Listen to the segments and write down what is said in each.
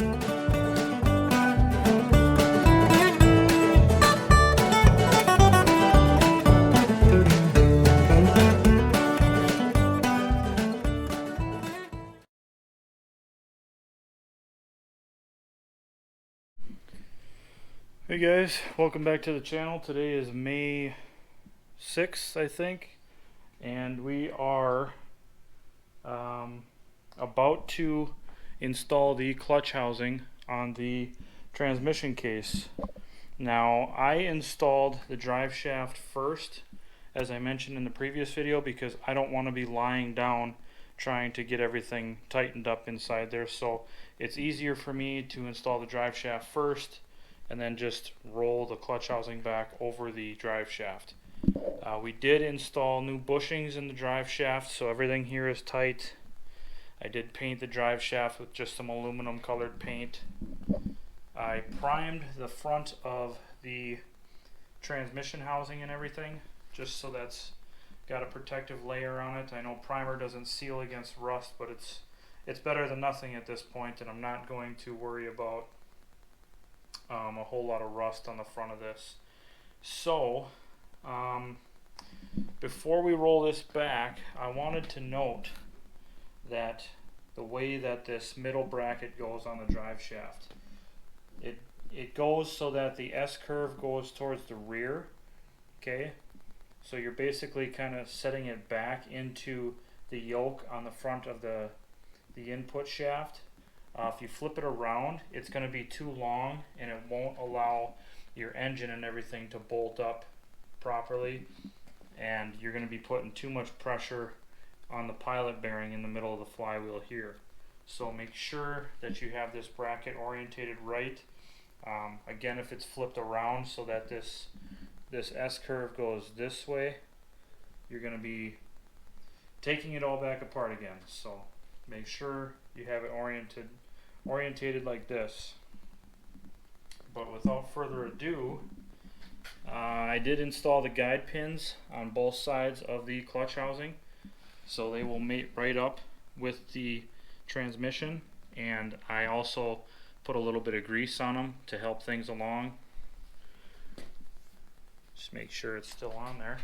Hey guys, welcome back to the channel. Today is May 6th, I think, and we are about to install the clutch housing on the transmission case. Now, I installed the drive shaft first, as I mentioned in the previous video, because I don't want to be lying down trying to get everything tightened up inside there. So it's easier for me to install the drive shaft first and then just roll the clutch housing back over the drive shaft. We did install new bushings in the drive shaft, so everything here is tight. I did paint the drive shaft with just some aluminum colored paint. I primed the front of the transmission housing and everything, just so that's got a protective layer on it. I know primer doesn't seal against rust, but it's better than nothing at this point, and I'm not going to worry about a whole lot of rust on the front of this. So before we roll this back, I wanted to note that the way that this middle bracket goes on the drive shaft, it goes so that the S curve goes towards the rear. Okay, so you're basically kind of setting it back into the yoke on the front of the input shaft. If you flip it around, it's going to be too long and it won't allow your engine and everything to bolt up properly, and you're going to be putting too much pressure on the pilot bearing in the middle of the flywheel here. So make sure that you have this bracket orientated right. Again, if it's flipped around so that this S curve goes this way, you're going to be taking it all back apart again. So make sure you have it orientated like this. But without further ado, I did install the guide pins on both sides of the clutch housing, so they will mate right up with the transmission, and I also put a little bit of grease on them to help things along. Just make sure it's still on there.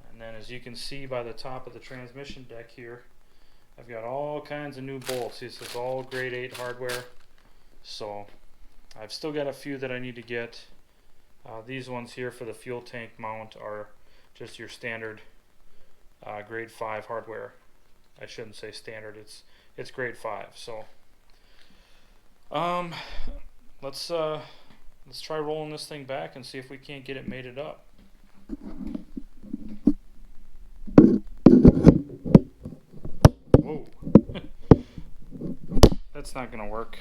And then, as you can see by the top of the transmission deck here, I've got all kinds of new bolts. This is all grade 8 hardware, so I've still got a few that I need to get. These ones here for the fuel tank mount are just your standard grade 5 hardware. I shouldn't say standard, it's grade 5. So let's try rolling this thing back and see if we can't get it mated up. Whoa. That's not gonna work.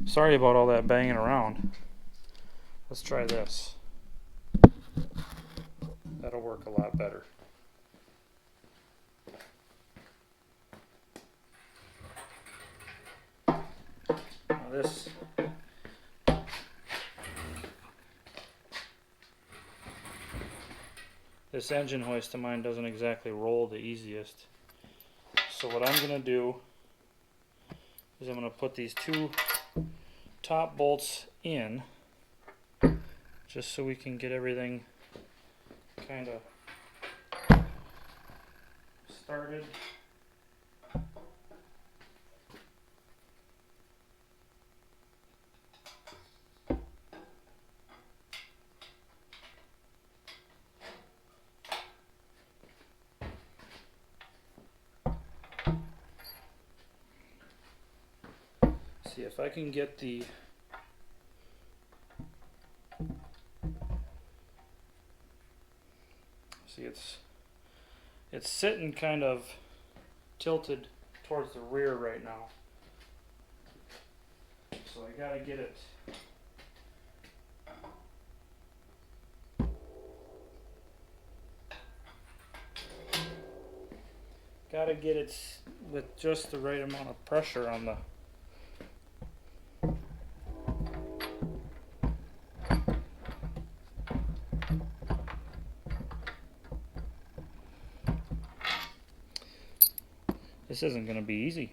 Sorry about all that banging around. Let's try this. That'll work a lot better. Now this engine hoist of mine doesn't exactly roll the easiest. So what I'm gonna do is I'm gonna put these two top bolts in, just so we can get everything kind of started. See if I can get the it's sitting kind of tilted towards the rear right now, so I gotta get it with just the right amount of pressure on the This isn't going to be easy.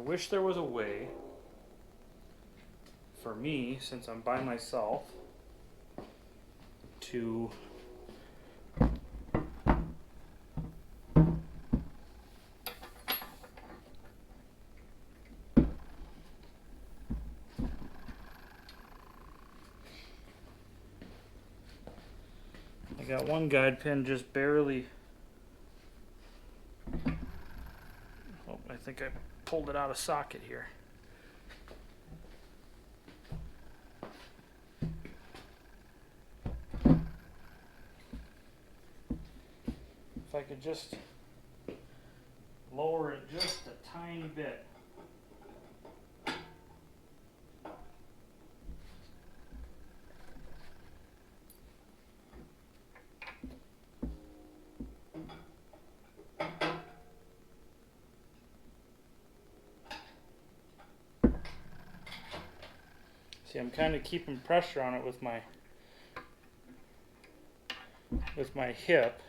wish there was a way for me, since I'm by myself, to I got one guide pin just barely. Oh, I think I pulled it out of socket here. If I could just lower it just a tiny bit. See, I'm kind of keeping pressure on it with my hip.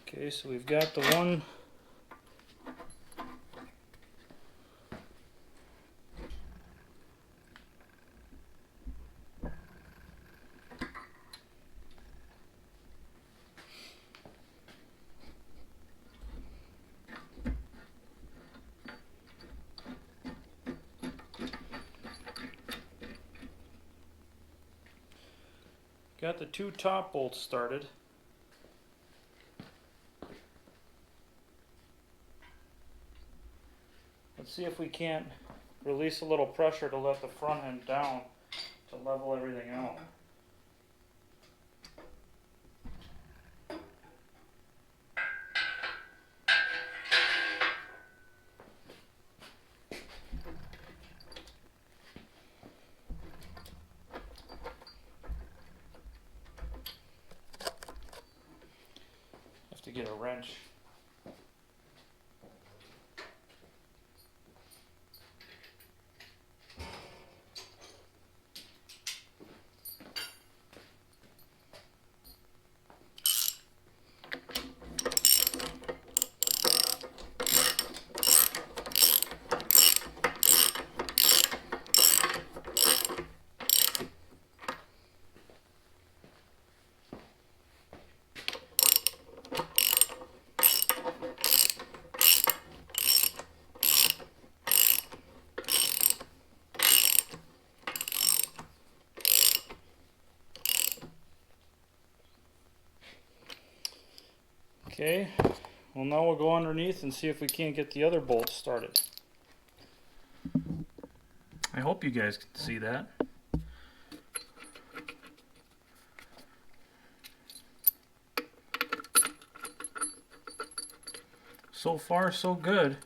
Okay, so we've got the one got the two top bolts started. Let's see if we can't release a little pressure to let the front end down to level everything out. Have to get a wrench. Okay, well now we'll go underneath and see if we can't get the other bolts started. I hope you guys can see that. So far, so good.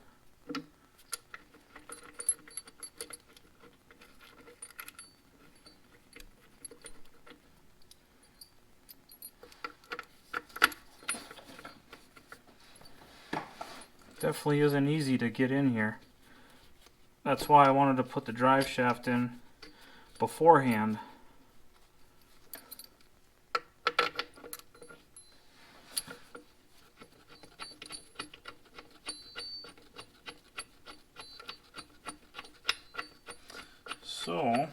Definitely isn't easy to get in here. That's why I wanted to put the drive shaft in beforehand. So,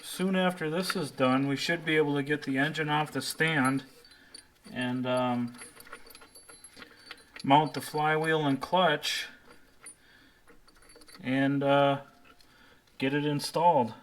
soon after this is done, we should be able to get the engine off the stand and mount the flywheel and clutch and get it installed.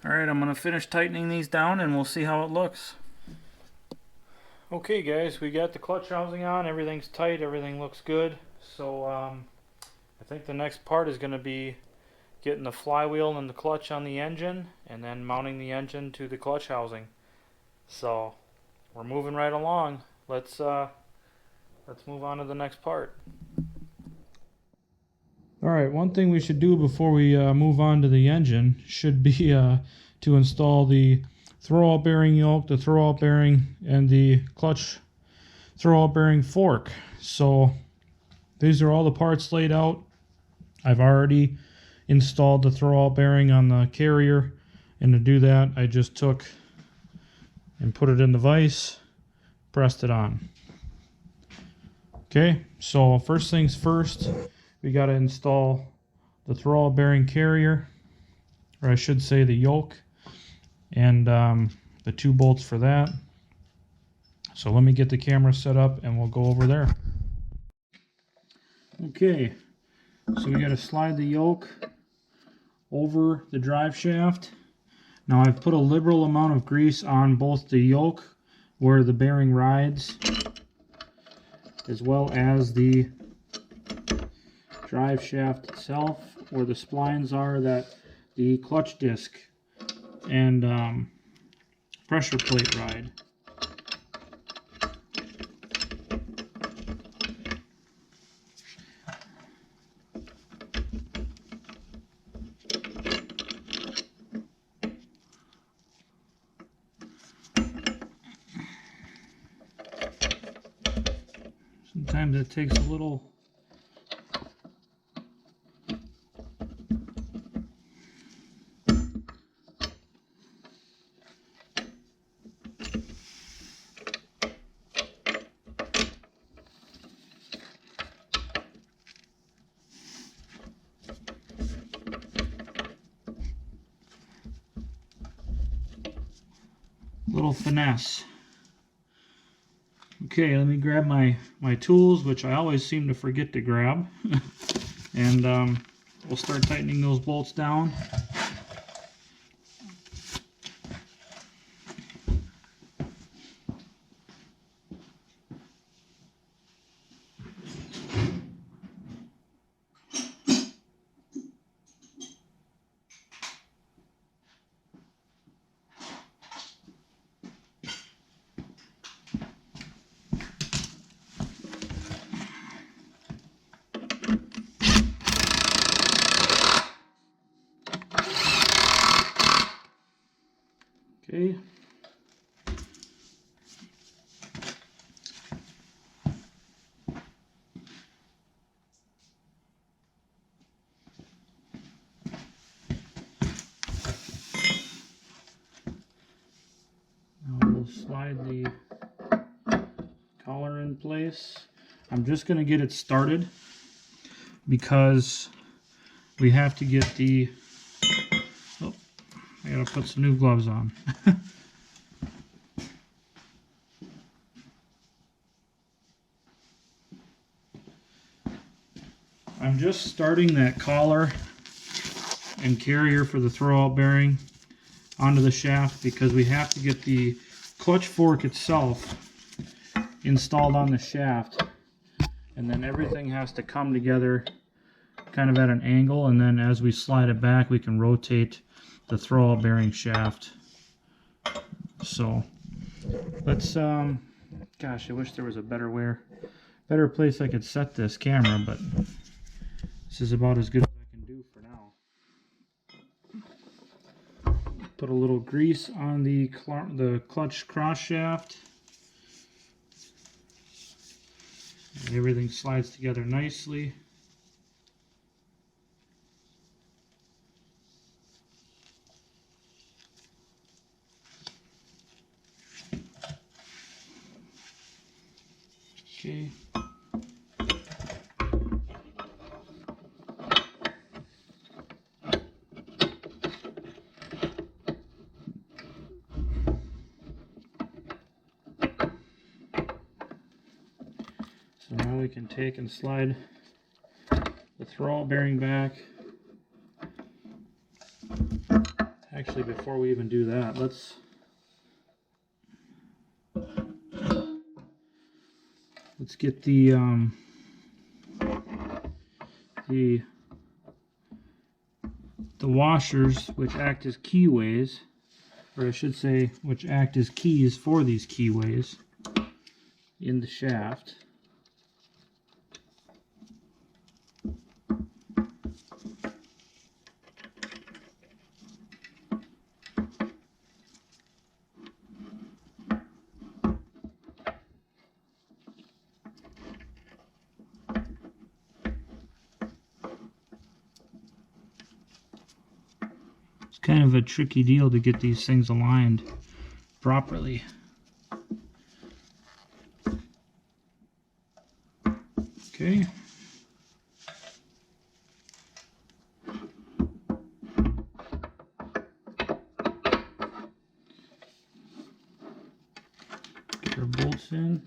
Alright, I'm going to finish tightening these down and we'll see how it looks. Okay guys, we got the clutch housing on, everything's tight, everything looks good. So I think the next part is going to be getting the flywheel and the clutch on the engine and then mounting the engine to the clutch housing. So we're moving right along. Let's move on to the next part. Alright, one thing we should do before we move on to the engine should be to install the throwout bearing yoke, the throwout bearing, and the clutch throwout bearing fork. So these are all the parts laid out. I've already installed the throwout bearing on the carrier, and to do that I just took and put it in the vise, pressed it on. Okay, so first things first, we got to install the throwout bearing carrier, or I should say the yoke, and the 2 bolts for that. So let me get the camera set up and we'll go over there. Okay, so we got to slide the yoke over the drive shaft. Now I've put a liberal amount of grease on both the yoke where the bearing rides, as well as the drive shaft itself where the splines are that the clutch disc and pressure plate ride. Sometimes it takes a little finesse. Okay, let me grab my tools, which I always seem to forget to grab, and we'll start tightening those bolts down. Okay. Now we'll slide the collar in place. I'm just going to get it started because we have to get the... Oh, I gotta put some new gloves on. I'm just starting that collar and carrier for the throwout bearing onto the shaft because we have to get the clutch fork itself installed on the shaft, and then everything has to come together kind of at an angle, and then as we slide it back we can rotate the throwout bearing shaft. So let's gosh, I wish there was a better place I could set this camera, but this is about as good as I can do for now. Put a little grease on the clutch cross shaft. And everything slides together nicely. Okay. So now we can take and slide the throwout bearing back. Actually, before we even do that, let's let's get the washers, which act as keyways, or I should say, which act as keys for these keyways in the shaft. Kind of a tricky deal to get these things aligned properly. Okay. Get our bolts in.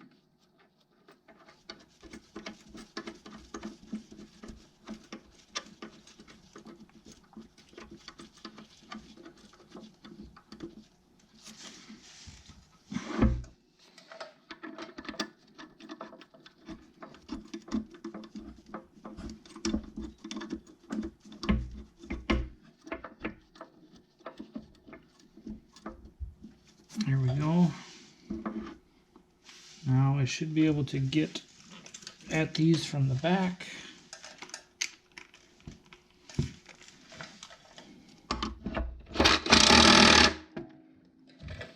There we go. Now I should be able to get at these from the back.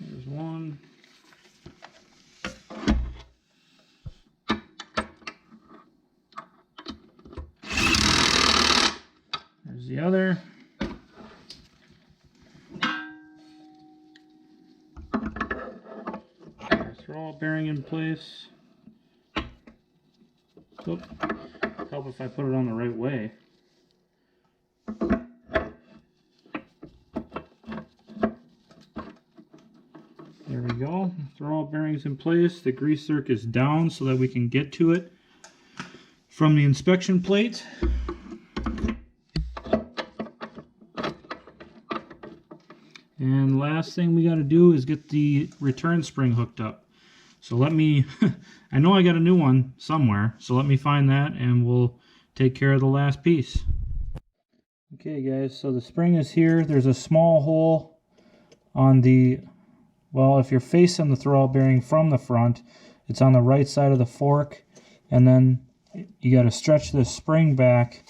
There's one. There's the other. Throwout bearing in place. Oop. Help if I put it on the right way. There we go. Throwout bearings in place. The grease zerk is down so that we can get to it from the inspection plate. And last thing we got to do is get the return spring hooked up. So let me, I know I got a new one somewhere, so let me find that and we'll take care of the last piece. Okay guys, so the spring is here. There's a small hole on the, well, if you're facing the throwout bearing from the front, it's on the right side of the fork, and then you got to stretch the spring back,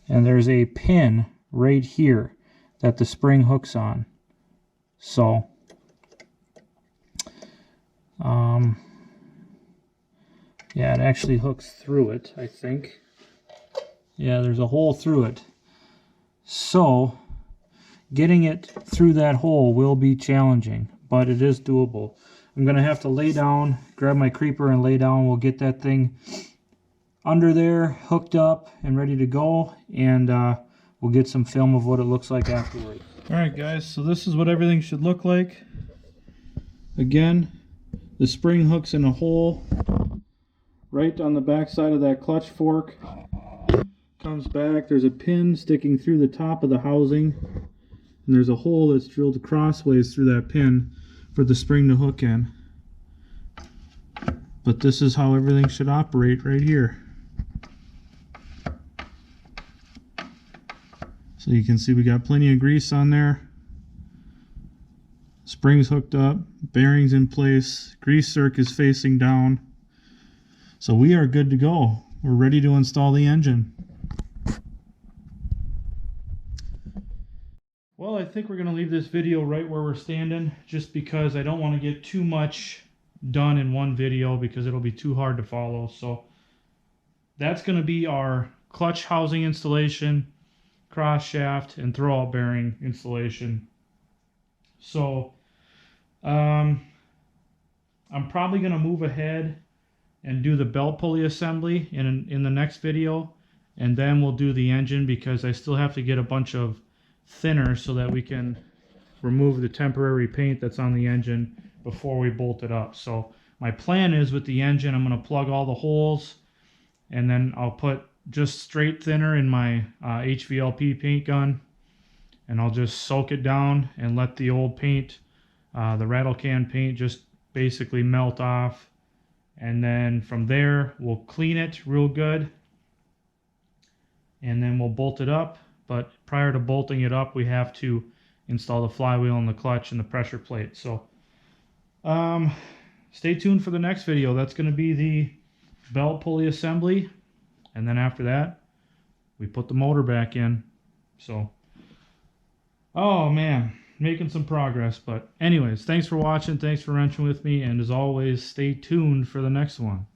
and there's a pin right here that the spring hooks on. So, yeah, it actually hooks through it, I think. Yeah, there's a hole through it. So, getting it through that hole will be challenging, but it is doable. I'm going to have to lay down, grab my creeper and lay down. We'll get that thing under there, hooked up and ready to go, and we'll get some film of what it looks like afterwards. Alright guys, so this is what everything should look like. Again, the spring hooks in a hole right on the back side of that clutch fork. Comes back, there's a pin sticking through the top of the housing, and there's a hole that's drilled crossways through that pin for the spring to hook in. But this is how everything should operate right here. So you can see we got plenty of grease on there. Springs hooked up, bearings in place, grease zerk is facing down. So we are good to go. We're ready to install the engine. Well, I think we're going to leave this video right where we're standing, just because I don't want to get too much done in one video because it'll be too hard to follow. So that's going to be our clutch housing installation, cross shaft, and throwout bearing installation. So I'm probably going to move ahead and do the belt pulley assembly in the next video, and then we'll do the engine, because I still have to get a bunch of thinner so that we can remove the temporary paint that's on the engine before we bolt it up. So my plan is, with the engine, I'm going to plug all the holes, and then I'll put just straight thinner in my HVLP paint gun, and I'll just soak it down and let the old paint, the rattle can paint, just basically melt off, And then from there, we'll clean it real good. And then we'll bolt it up. But prior to bolting it up, we have to install the flywheel and the clutch and the pressure plate. So stay tuned for the next video. That's going to be the belt pulley assembly. And then after that, we put the motor back in. So, oh man, making some progress. But anyways, thanks for watching. Thanks for wrenching with me. And as always, stay tuned for the next one.